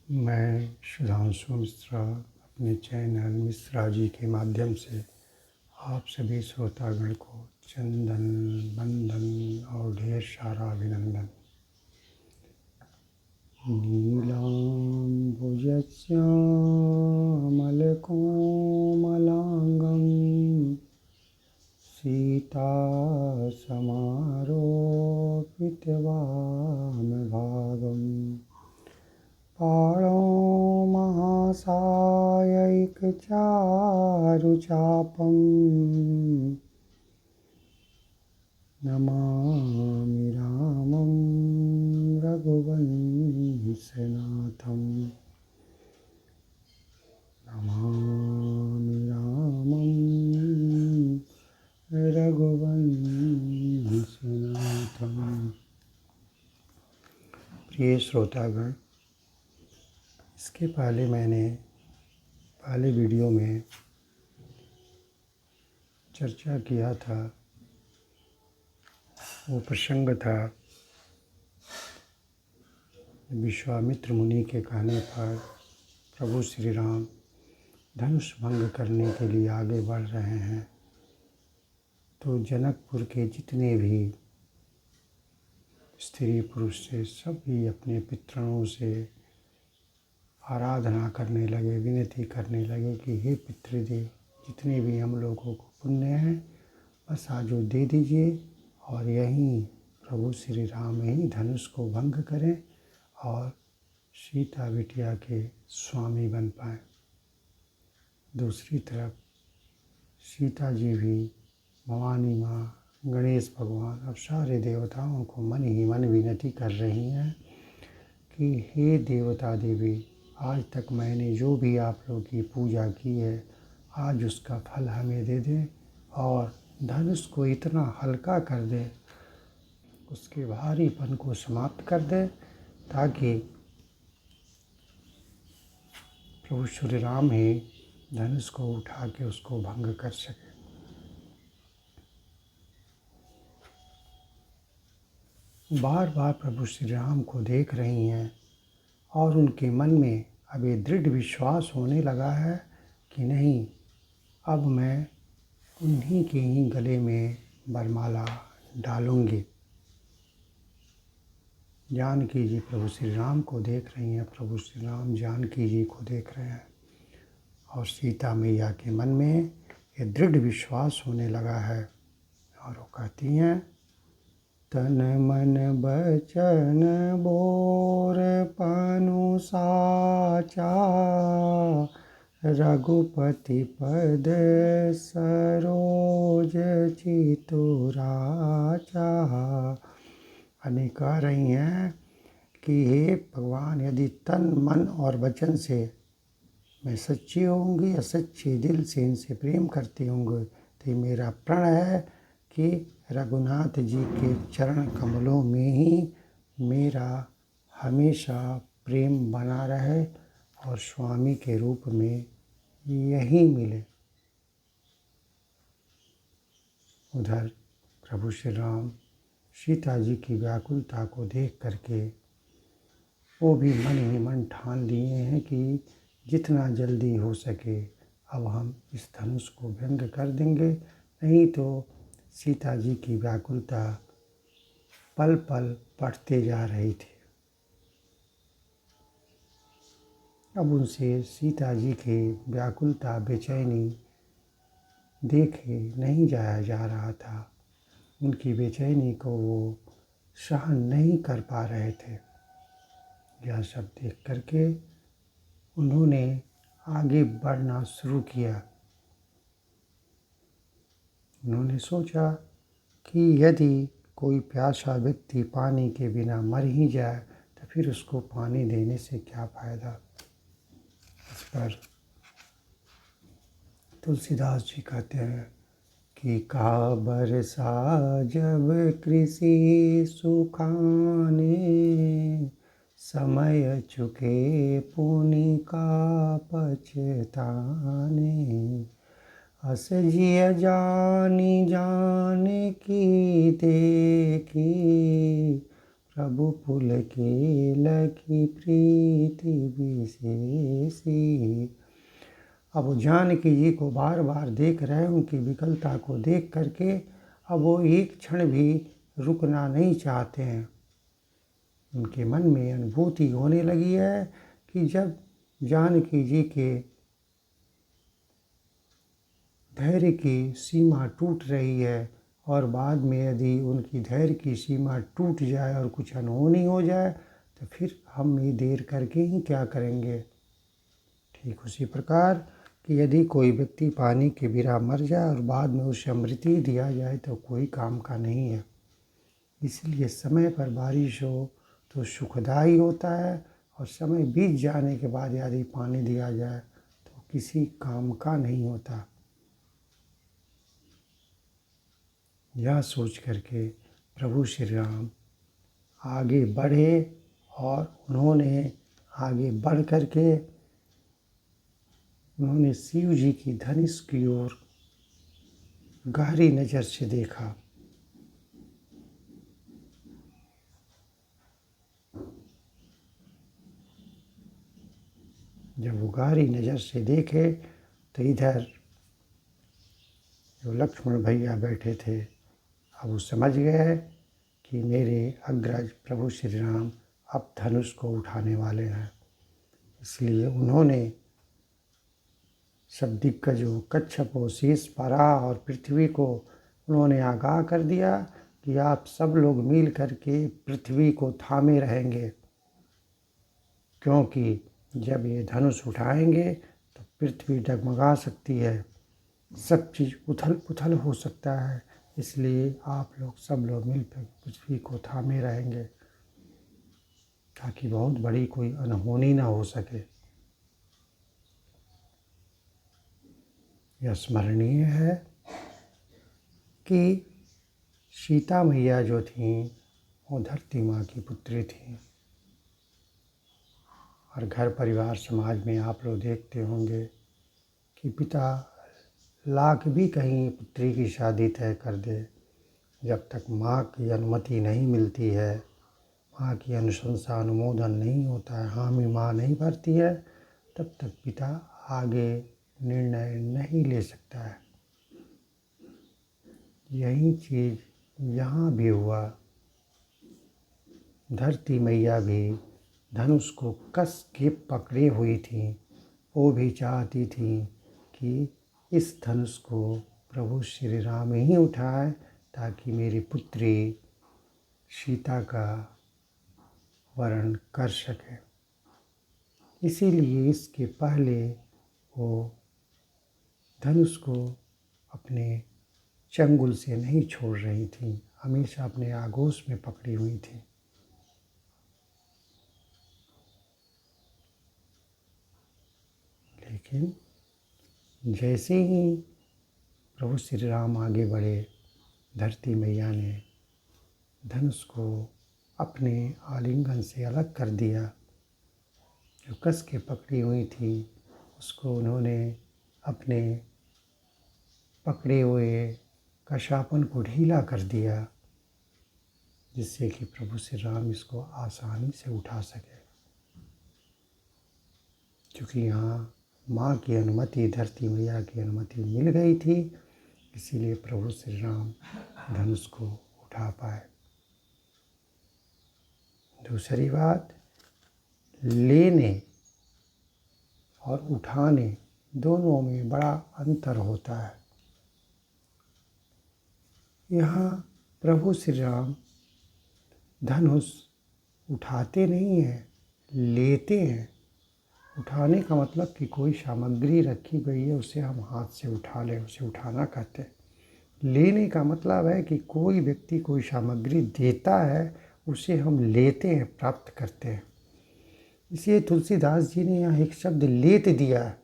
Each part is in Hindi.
मैं सुधांशु मिश्रा अपने चैनल मिश्रा जी के माध्यम से आप सभी श्रोतागण को चंदन वंदन और ढेर सारा अभिनंदन। नीलाम्बुजश्यामलकोमलाङ्गं सीतासमारोपितवामभागम् पाणौ महासायैकचारुचापं नमामि रामं रघुवंशनाथं। नमामि रामं रघुवंशनाथं। प्रिय श्रोतागण, इसके पहले मैंने पहले वीडियो में चर्चा किया था, वो प्रसंग था विश्वामित्र मुनि के कहने पर प्रभु श्री राम धनुष भंग करने के लिए आगे बढ़ रहे हैं, तो जनकपुर के जितने भी स्त्री पुरुष थे सभी अपने पितरों से आराधना करने लगे, विनती करने लगे कि हे पितृदेव, जितने भी हम लोगों को पुण्य हैं बस आज वो दे दीजिए और यहीं प्रभु श्री राम ही धनुष को भंग करें और सीता बिटिया के स्वामी बन पाएँ। दूसरी तरफ सीता जी भी भवानी माँ, गणेश भगवान और सारे देवताओं को मन ही मन विनती कर रही हैं कि हे देवता देवी, आज तक मैंने जो भी आप लोगों की पूजा की है आज उसका फल हमें दे दें और धनुष को इतना हल्का कर दे, उसके भारीपन को समाप्त कर दे, ताकि प्रभु श्री राम ही धनुष को उठा के उसको भंग कर सके। बार बार प्रभु श्री राम को देख रही हैं और उनके मन में अब ये दृढ़ विश्वास होने लगा है कि नहीं, अब मैं उन्हीं के ही गले में वरमाला डालूंगी। जानकी जी प्रभु श्री राम को देख रही हैं, प्रभु श्री राम जानकी जी को देख रहे हैं और सीता मैया के मन में ये दृढ़ विश्वास होने लगा है और वो कहती हैं, तन मन बचन बोर पनु साचा, रघुपति पद सरोज चितुराचा। अने कह रही हैं कि हे भगवान, यदि तन मन और वचन से मैं सच्ची होंगी या सच्चे दिल से इनसे प्रेम करती होंगी, तो मेरा प्रण है कि रघुनाथ जी के चरण कमलों में ही मेरा हमेशा प्रेम बना रहे और स्वामी के रूप में यही मिले। उधर प्रभु श्री राम सीता जी की व्याकुलता को देख करके वो भी मन ही मन ठान लिए हैं कि जितना जल्दी हो सके अब हम इस धनुष को भंग कर देंगे, नहीं तो सीता जी की व्याकुलता पल पल बढ़ते जा रही थी। अब उनसे सीता जी की व्याकुलता, बेचैनी देखे नहीं जाया जा रहा था। उनकी बेचैनी को वो सहन नहीं कर पा रहे थे। यह सब देख करके उन्होंने आगे बढ़ना शुरू किया। उन्होंने सोचा कि यदि कोई प्यासा व्यक्ति पानी के बिना मर ही जाए तो फिर उसको पानी देने से क्या फ़ायदा। इस पर तुलसीदास जी कहते हैं कि का बरसा जब कृषि सुखाने, समय चुके पुनि का पछताने। अस जिय जानी जान की देखी, प्रभु पुलकेलकी प्रीति विशेषी। अब वो जानकी जी को बार बार देख रहे हैं, उनकी विकलता को देख करके अब वो एक क्षण भी रुकना नहीं चाहते हैं। उनके मन में अनुभूति होने लगी है कि जब जानकी जी के धैर्य की सीमा टूट रही है और बाद में यदि उनकी धैर्य की सीमा टूट जाए और कुछ अनहोनी हो जाए तो फिर हम ये देर करके ही क्या करेंगे। ठीक उसी प्रकार कि यदि कोई व्यक्ति पानी के बिना मर जाए और बाद में उसे अमृत ही दिया जाए तो कोई काम का नहीं है। इसलिए समय पर बारिश हो तो सुखदायी होता है, और समय बीत जाने के बाद यदि पानी दिया जाए तो किसी काम का नहीं होता। यह सोच करके प्रभु श्री राम आगे बढ़े और उन्होंने आगे बढ़ करके उन्होंने शिव जी की धनुष की ओर गहरी नज़र से देखा। जब वो गहरी नज़र से देखे तो इधर जो लक्ष्मण भैया बैठे थे अब वो समझ गए कि मेरे अग्रज प्रभु श्री राम अब धनुष को उठाने वाले हैं। इसलिए उन्होंने सब दिग्गजों कच्छपों शेषपारा और पृथ्वी को उन्होंने आगाह कर दिया कि आप सब लोग मिल करके पृथ्वी को थामे रहेंगे, क्योंकि जब ये धनुष उठाएंगे तो पृथ्वी डगमगा सकती है, सब चीज़ उथल पुथल हो सकता है। इसलिए आप लोग सब लोग मिलकर पृथ्वी को थामे रहेंगे ताकि बहुत बड़ी कोई अनहोनी ना हो सके। यह स्मरणीय है कि सीता मैया जो थीं वो धरती माँ की पुत्री थीं, और घर परिवार समाज में आप लोग देखते होंगे कि पिता लाख भी कहीं पुत्री की शादी तय कर दे, जब तक माँ की अनुमति नहीं मिलती है, माँ की अनुशंसा अनुमोदन नहीं होता है, हामी माँ नहीं भरती है, तब तक पिता आगे निर्णय नहीं ले सकता है। यही चीज़ यहाँ भी हुआ। धरती मैया भी धनुष को कस के पकड़े हुई थी। वो भी चाहती थी कि इस धनुष को प्रभु श्री राम ही उठाए ताकि मेरी पुत्री सीता का वरण कर सके। इसीलिए इसके पहले वो धनुष को अपने चंगुल से नहीं छोड़ रही थी, हमेशा अपने आगोश में पकड़ी हुई थी। लेकिन जैसे ही प्रभु श्री राम आगे बढ़े, धरती मैया ने धनुष को अपने आलिंगन से अलग कर दिया। जो कस के पकड़ी हुई थी उसको उन्होंने अपने पकड़े हुए कशापन को ढीला कर दिया, जिससे कि प्रभु श्री राम इसको आसानी से उठा सके। क्योंकि यहाँ माँ की अनुमति, धरती मैया की अनुमति मिल गई थी, इसीलिए प्रभु श्री राम धनुष को उठा पाए। दूसरी बात, लेने और उठाने दोनों में बड़ा अंतर होता है। यहाँ प्रभु श्री राम धनुष उठाते नहीं हैं, लेते हैं। उठाने का मतलब कि कोई सामग्री रखी गई है उसे हम हाथ से उठा लें, उसे उठाना कहते हैं। लेने का मतलब है कि कोई व्यक्ति कोई सामग्री देता है उसे हम लेते हैं, प्राप्त करते हैं। इसलिए तुलसीदास जी ने यहाँ एक शब्द लेत दिया है।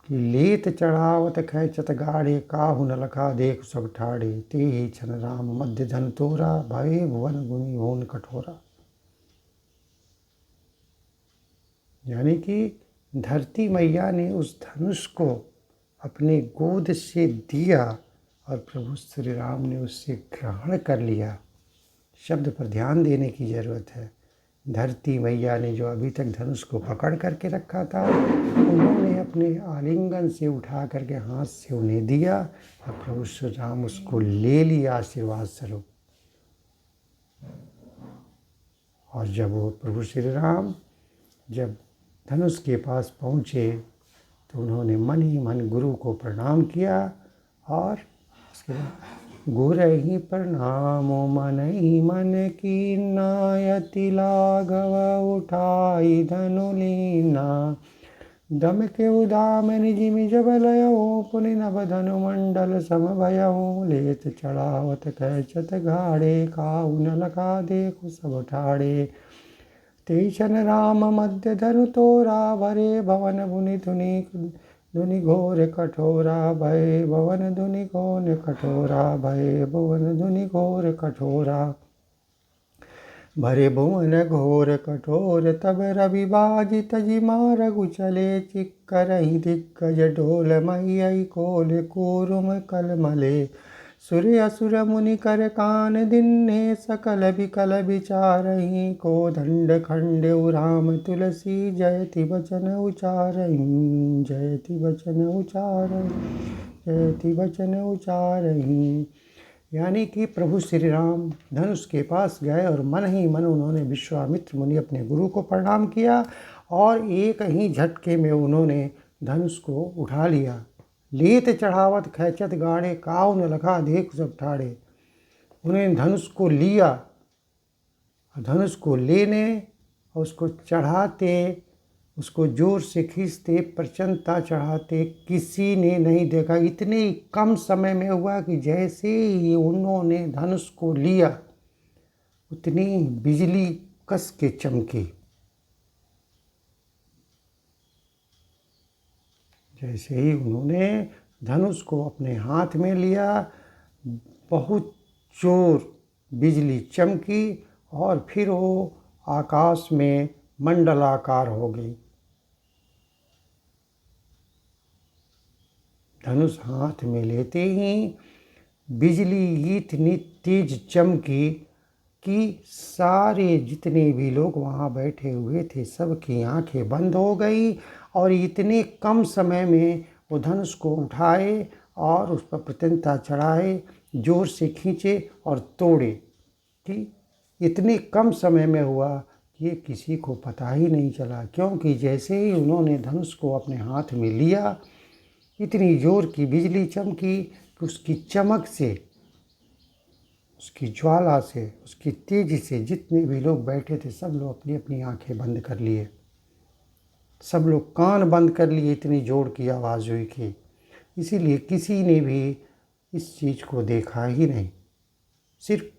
कि लेत चढ़ावत खैचत गाढ़े, काहु न लखा देख सब ठाड़े, ते ही छन राम मध्य धन तोरा, भये भुवन गुनी होन कठोरा। यानी कि धरती मैया ने उस धनुष को अपने गोद से दिया और प्रभु श्री राम ने उससे ग्रहण कर लिया। शब्द पर ध्यान देने की ज़रूरत है। धरती मैया ने जो अभी तक धनुष को पकड़ करके रखा था, उन्होंने अपने आलिंगन से उठा करके हाथ से उन्हें दिया और प्रभु श्री राम उसको ले लिया आशीर्वाद स्वरूप। और जब वो प्रभु श्री राम जब धनुष के पास पहुँचे तो उन्होंने मन ही मन गुरु को प्रणाम किया और उसके बाद गुरहि प्रणामो मन ही मन की नायति लाघव उठाई धनु लीना दम के उदाम निज निज बलयो पुनि नभ धनु मंडल समभयो लेत चढ़ावत कैचत घाड़े काऊ न लगा देखु सब ठाड़े तेषन राम मध्य धनु तोरा भरे भवन भुनि धुनि घोर कठोरा भय भवन धुनि घोर कठोरा भय भवन धुनि घोर कठोरा भरे भुवन घोर कठोर तब रवि बाजी तजी मारगु चले चिक्करहि दिग्गज ढोल मयि कोल कूरुम कलमले सूर्य असुर मुनि कर कान दिन्ने सकल विकल विचारहि को दंड खंडेउ राम तुलसी जयति वचन उचारहि जयति वचन उचारहि जयति वचन उचारहि। यानी कि प्रभु श्री राम धनुष के पास गए और मन ही मन उन्होंने विश्वामित्र मुनि अपने गुरु को प्रणाम किया और एक ही झटके में उन्होंने धनुष को उठा लिया। लेत चढ़ावत खैचत गाड़े काऊ न लगा देख सब ठाड़े। उन्हें धनुष को लिया और धनुष को लेने और उसको चढ़ाते, उसको जोर से खींचते, प्रचंडता चढ़ाते किसी ने नहीं देखा। इतने कम समय में हुआ कि जैसे ही उन्होंने धनुष को लिया उतनी बिजली कस के चमकी। जैसे ही उन्होंने धनुष को अपने हाथ में लिया बहुत जोर बिजली चमकी और फिर वो आकाश में मंडलाकार हो गई। धनुष हाथ में लेते ही बिजली इतनी तेज चमकी कि सारे जितने भी लोग वहाँ बैठे हुए थे सबकी आंखें बंद हो गई और इतने कम समय में वो धनुष को उठाए और उस पर प्रत्यंता चढ़ाए, जोर से खींचे और तोड़े कि इतने कम समय में हुआ कि ये किसी को पता ही नहीं चला। क्योंकि जैसे ही उन्होंने धनुष को अपने हाथ में लिया इतनी जोर की बिजली चमकी कि उसकी चमक से, उसकी ज्वाला से, उसकी तेजी से जितने भी लोग बैठे थे सब लोग अपनी अपनी आंखें बंद कर लिए, सब लोग कान बंद कर लिए। इतनी जोर की आवाज़ हुई कि इसीलिए किसी ने भी इस चीज़ को देखा ही नहीं, सिर्फ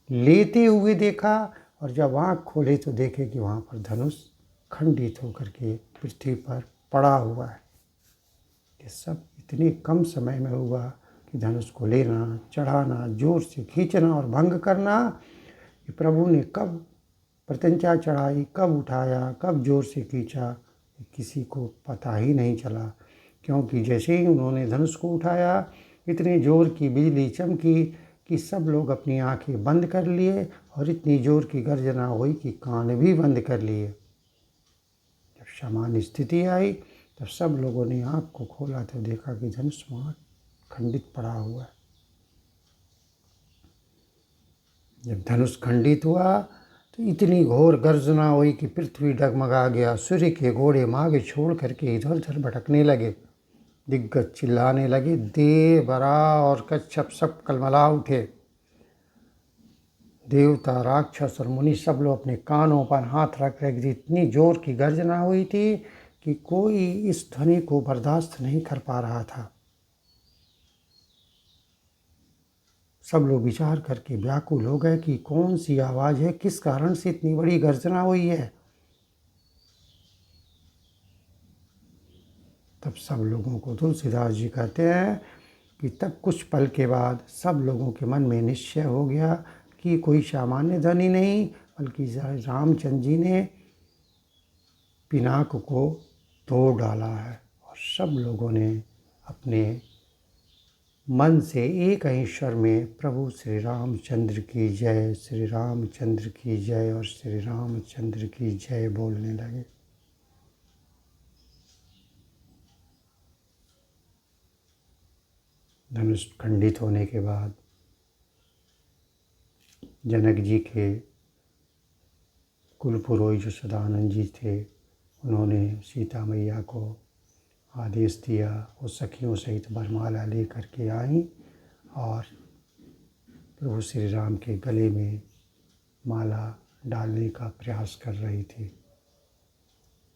लेते हुए देखा और जब आँख खोले तो देखे कि वहाँ पर धनुष खंडित होकर के पृथ्वी पर पड़ा हुआ है। ये सब इतने कम समय में हुआ कि धनुष को लेना, चढ़ाना, जोर से खींचना और भंग करना, कि प्रभु ने कब प्रत्यंचा चढ़ाई, कब उठाया, कब जोर से खींचा, किसी को पता ही नहीं चला। क्योंकि जैसे ही उन्होंने धनुष को उठाया इतनी जोर की बिजली चमकी कि सब लोग अपनी आंखें बंद कर लिए और इतनी जोर की गर्जना हुई कि कान भी बंद कर लिए। जब सामान्य स्थिति आई तब सब लोगों ने आँख को खोला तो देखा कि धनुष वहाँ खंडित पड़ा हुआ है। जब धनुष खंडित हुआ तो इतनी घोर गर्जना हुई कि पृथ्वी डगमगा गया। सूर्य के घोड़े मार्ग छोड़ करके इधर उधर भटकने लगे। दिग्गज चिल्लाने लगे, देव, बरा और कच्छप सब कलमला उठे। देवता, राक्षस और मुनि सब लोग अपने कानों पर हाथ रख रहे। इतनी जोर की गर्जना हुई थी कि कोई इस ध्वनि को बर्दाश्त नहीं कर पा रहा था। सब लोग विचार करके व्याकुल हो गए कि कौन सी आवाज़ है, किस कारण से इतनी बड़ी गर्जना हुई है। तब सब लोगों को तुलसीदास जी कहते हैं कि तब कुछ पल के बाद सब लोगों के मन में निश्चय हो गया कि कोई सामान्य ध्वनि नहीं बल्कि रामचंद्र जी ने पिनाक को तोड़ डाला है। और सब लोगों ने अपने मन से एक ही स्वर में प्रभु श्री रामचंद्र की जय, श्री रामचंद्र की जय और श्री रामचंद्र की जय बोलने लगे। धनुष खंडित होने के बाद जनक जी के कुल पुरोहित जो सदानंद जी थे, उन्होंने सीता मैया को आदेश दिया, वो सखियों सहित वरमाला लेकर के आई और प्रभु श्री राम के गले में माला डालने का प्रयास कर रही थी।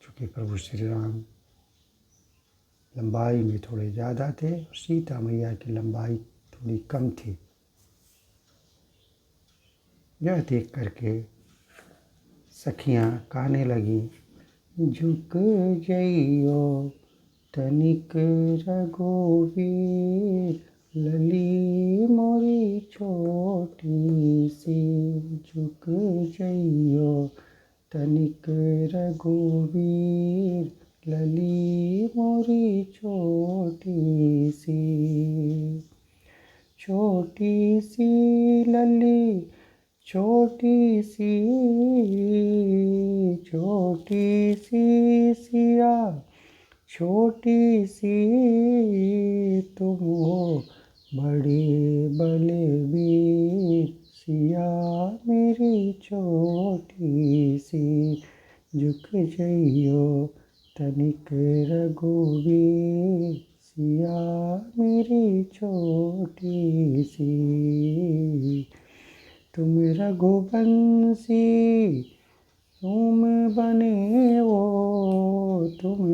क्योंकि प्रभु श्री राम लंबाई में थोड़े ज़्यादा थे और सीता मैया की लंबाई थोड़ी कम थी। यह देख करके सखियाँ कहने लगीं, झुक जइयो तनिक रघुवीर, लली मोरी छोटी सी, झुक जइयो तनिक रघुवीर, लली मोरी छोटी सी। छोटी सी लली छोटी सी, छोटी सी सिया छोटी सी, तुम हो बड़े बलवीर, सिया मेरी छोटी सी, झुक जइयो तनिक रघुवीर, सिया मेरी छोटी सी। तुम रघुवंशी तुम बने हो, तुम